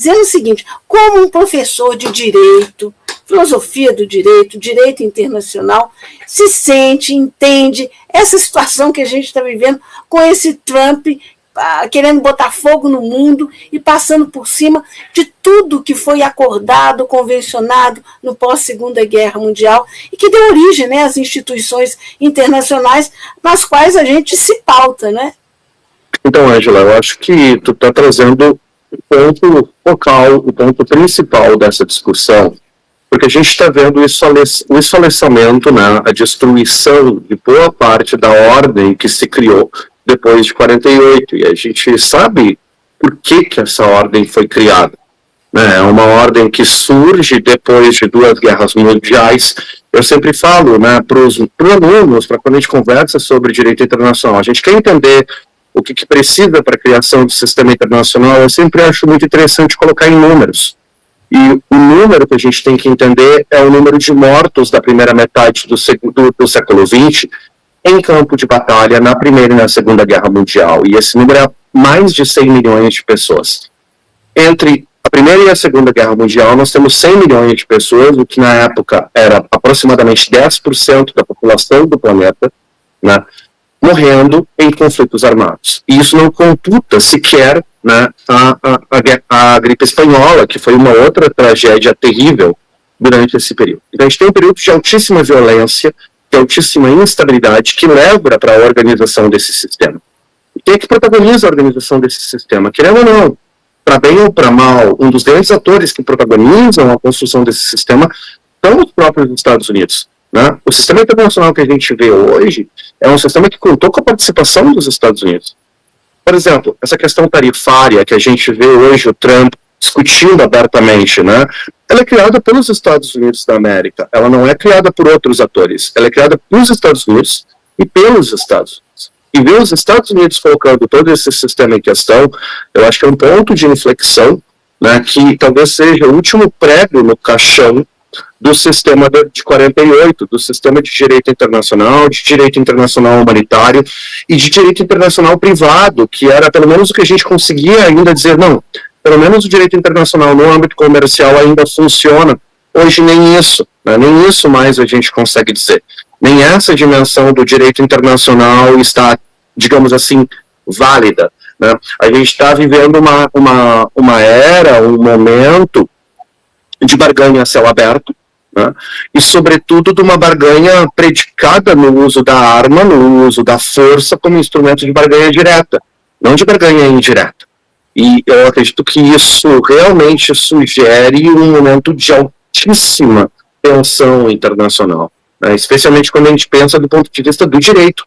dizendo o seguinte: como um professor de direito, filosofia do direito, direito internacional, se sente, entende essa situação que a gente está vivendo com esse Trump querendo botar fogo no mundo e passando por cima de tudo que foi acordado, convencionado no pós-Segunda Guerra Mundial e que deu origem, né, às instituições internacionais nas quais a gente se pauta, né? Então, Ângela, eu acho que tu está trazendo o ponto focal, o ponto principal dessa discussão, porque a gente está vendo o esfalecimento, né, a destruição de boa parte da ordem que se criou depois de 48, e a gente sabe por que essa ordem foi criada. Né? É uma ordem que surge depois de 2 guerras mundiais. Eu sempre falo, né, para os alunos, para quando a gente conversa sobre direito internacional, a gente quer entender o que precisa para a criação do sistema internacional. Eu sempre acho muito interessante colocar em números. E o número que a gente tem que entender é o número de mortos da primeira metade do século XX em campo de batalha na Primeira e na Segunda Guerra Mundial. E esse número é mais de 100 milhões de pessoas. Entre a Primeira e a Segunda Guerra Mundial, nós temos 100 milhões de pessoas, o que na época era aproximadamente 10% da população do planeta, né, morrendo em conflitos armados. E isso não computa sequer, né, a gripe espanhola, que foi uma outra tragédia terrível durante esse período. Então a gente tem um período de altíssima violência, de altíssima instabilidade, que leva para a organização desse sistema. E quem é que protagoniza a organização desse sistema? Querendo ou não, para bem ou para mal, um dos grandes atores que protagonizam a construção desse sistema são os próprios Estados Unidos. Né? O sistema internacional que a gente vê hoje é um sistema que contou com a participação dos Estados Unidos. Por exemplo, essa questão tarifária que a gente vê hoje o Trump discutindo abertamente, né? Ela é criada pelos Estados Unidos da América, ela não é criada por outros atores, ela é criada pelos Estados Unidos e pelos Estados Unidos. E ver os Estados Unidos colocando todo esse sistema em questão, eu acho que é um ponto de inflexão, né, que talvez seja o último prego no caixão do sistema de 48, do sistema de direito internacional humanitário e de direito internacional privado, que era pelo menos o que a gente conseguia ainda dizer, não, pelo menos o direito internacional no âmbito comercial ainda funciona. Hoje nem isso, né, nem isso mais a gente consegue dizer. Nem essa dimensão do direito internacional está, digamos assim, válida. Né? A gente está vivendo uma era, um momento de barganha a céu aberto, né? E, sobretudo, de uma barganha predicada no uso da arma, no uso da força como instrumento de barganha direta, não de barganha indireta. E eu acredito que isso realmente sugere um momento de altíssima tensão internacional, né? Especialmente quando a gente pensa do ponto de vista do direito.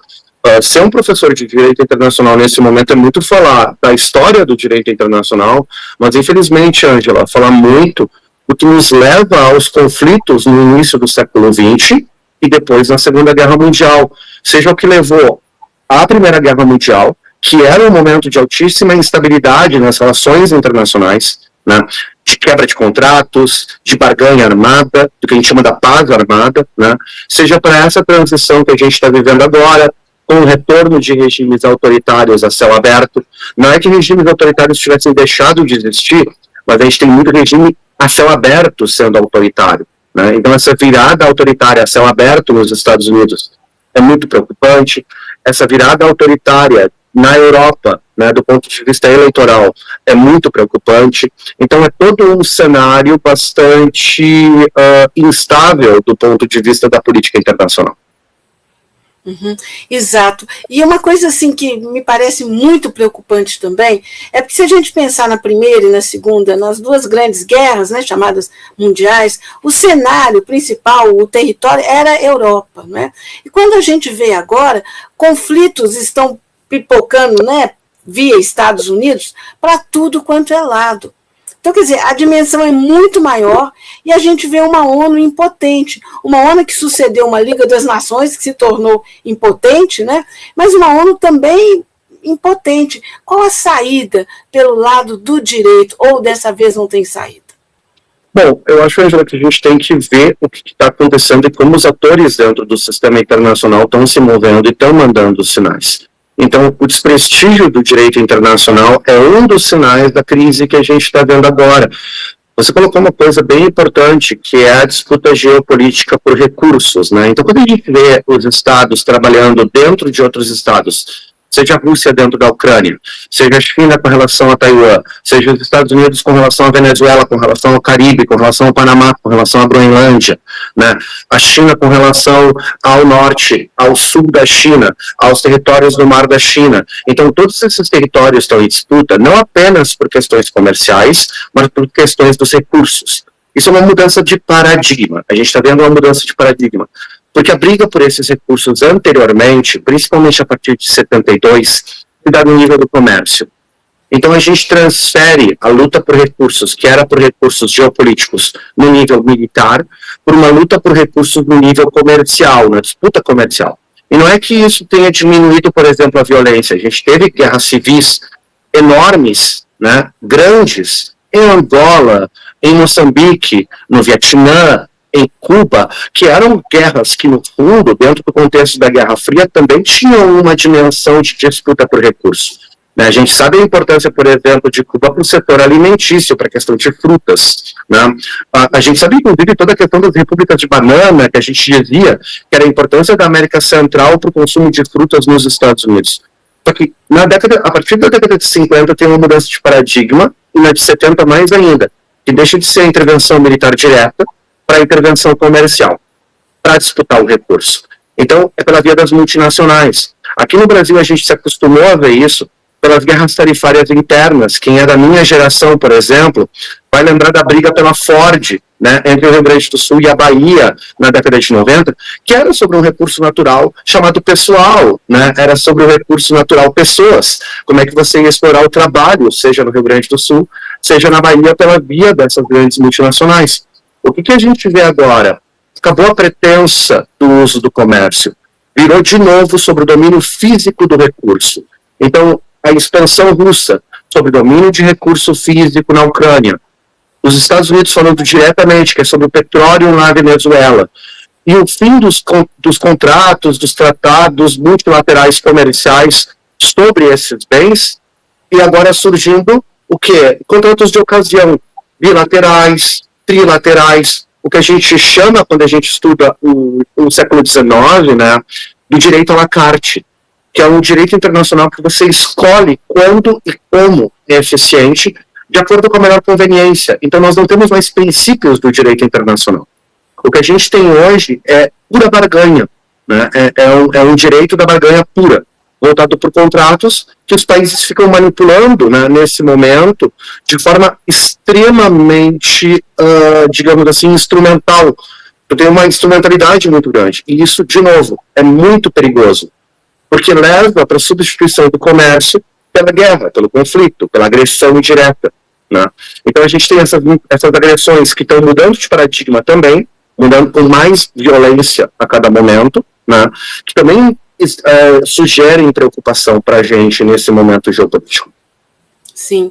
Ser um professor de direito internacional nesse momento é muito falar da história do direito internacional, mas infelizmente, Ângela, falar muito o que nos leva aos conflitos no início do século XX e depois na Segunda Guerra Mundial, seja o que levou à Primeira Guerra Mundial, que era um momento de altíssima instabilidade nas relações internacionais, né, de quebra de contratos, de barganha armada, do que a gente chama da paz armada, né, seja para essa transição que a gente está vivendo agora, com o retorno de regimes autoritários a céu aberto. Não é que regimes autoritários tivessem deixado de existir, mas a gente tem muito regime a céu aberto sendo autoritário. Né? Então essa virada autoritária a céu aberto nos Estados Unidos é muito preocupante. Essa virada autoritária na Europa, né, do ponto de vista eleitoral, é muito preocupante. Então é todo um cenário bastante instável do ponto de vista da política internacional. Uhum, exato. E uma coisa assim que me parece muito preocupante também é porque se a gente pensar na Primeira e na Segunda, nas duas grandes guerras, né, chamadas mundiais, o cenário principal, o território era a Europa, né? E quando a gente vê agora, conflitos estão pipocando, né, via Estados Unidos para tudo quanto é lado. Então, quer dizer, a dimensão é muito maior e a gente vê uma ONU impotente, uma ONU que sucedeu uma Liga das Nações que se tornou impotente, né? Mas uma ONU também impotente. Qual a saída pelo lado do direito? Ou dessa vez não tem saída? Bom, eu acho, Angela, que a gente tem que ver o que está acontecendo e como os atores dentro do sistema internacional estão se movendo e estão mandando os sinais. Então, o desprestígio do direito internacional é um dos sinais da crise que a gente está vendo agora. Você colocou uma coisa bem importante, que é a disputa geopolítica por recursos, né? Então, quando a gente vê os estados trabalhando dentro de outros estados, seja a Rússia dentro da Ucrânia, seja a China com relação a Taiwan, seja os Estados Unidos com relação à Venezuela, com relação ao Caribe, com relação ao Panamá, com relação à Groenlândia, né? A China com relação ao norte, ao sul da China, aos territórios do mar da China. Então, todos esses territórios estão em disputa, não apenas por questões comerciais, mas por questões dos recursos. Isso é uma mudança de paradigma. A gente está vendo uma mudança de paradigma. Porque a briga por esses recursos anteriormente, principalmente a partir de 72, se dá no nível do comércio. Então a gente transfere a luta por recursos, que era por recursos geopolíticos no nível militar, por uma luta por recursos no nível comercial, na disputa comercial. E não é que isso tenha diminuído, por exemplo, a violência. A gente teve guerras civis enormes, né, grandes, em Angola, em Moçambique, no Vietnã, em Cuba, que eram guerras que, no fundo, dentro do contexto da Guerra Fria, também tinham uma dimensão de disputa por recursos. A gente sabe a importância, por exemplo, de Cuba para o setor alimentício, para a questão de frutas, né? A gente sabe, inclusive, toda a questão das repúblicas de banana, que a gente dizia que era a importância da América Central para o consumo de frutas nos Estados Unidos. Só que, a partir da década de 50, tem uma mudança de paradigma, e na de 70 mais ainda, que deixa de ser a intervenção militar direta para a intervenção comercial, para disputar o recurso. Então, é pela via das multinacionais. Aqui no Brasil, a gente se acostumou a ver isso pelas guerras tarifárias internas. Quem é da minha geração, por exemplo, vai lembrar da briga pela Ford, né, entre o Rio Grande do Sul e a Bahia, na década de 90, que era sobre um recurso natural chamado pessoal, né, era sobre o recurso natural pessoas. Como é que você ia explorar o trabalho, seja no Rio Grande do Sul, seja na Bahia, pela via dessas grandes multinacionais. O que a gente vê agora? Acabou a pretensa do uso do comércio. Virou de novo sobre o domínio físico do recurso. Então, a expansão russa sobre o domínio de recurso físico na Ucrânia. Os Estados Unidos falando diretamente, que é sobre o petróleo na Venezuela. E o fim dos contratos, dos tratados multilaterais comerciais sobre esses bens. E agora surgindo o quê? Contratos de ocasião, bilaterais, trilaterais, o que a gente chama, quando a gente estuda o século XIX, né, do direito à la carte, que é um direito internacional que você escolhe quando e como é eficiente, de acordo com a melhor conveniência. Então, nós não temos mais princípios do direito internacional. O que a gente tem hoje é pura barganha, né, é um direito da barganha pura, voltado por contratos que os países ficam manipulando, né, nesse momento, de forma extremamente, digamos assim, instrumental. Tem uma instrumentalidade muito grande. E isso, de novo, é muito perigoso, porque leva para a substituição do comércio pela guerra, pelo conflito, pela agressão indireta, né? Então a gente tem essas agressões que estão mudando de paradigma também, mudando com mais violência a cada momento, né, que também sugerem preocupação para a gente nesse momento geopolítico. Sim.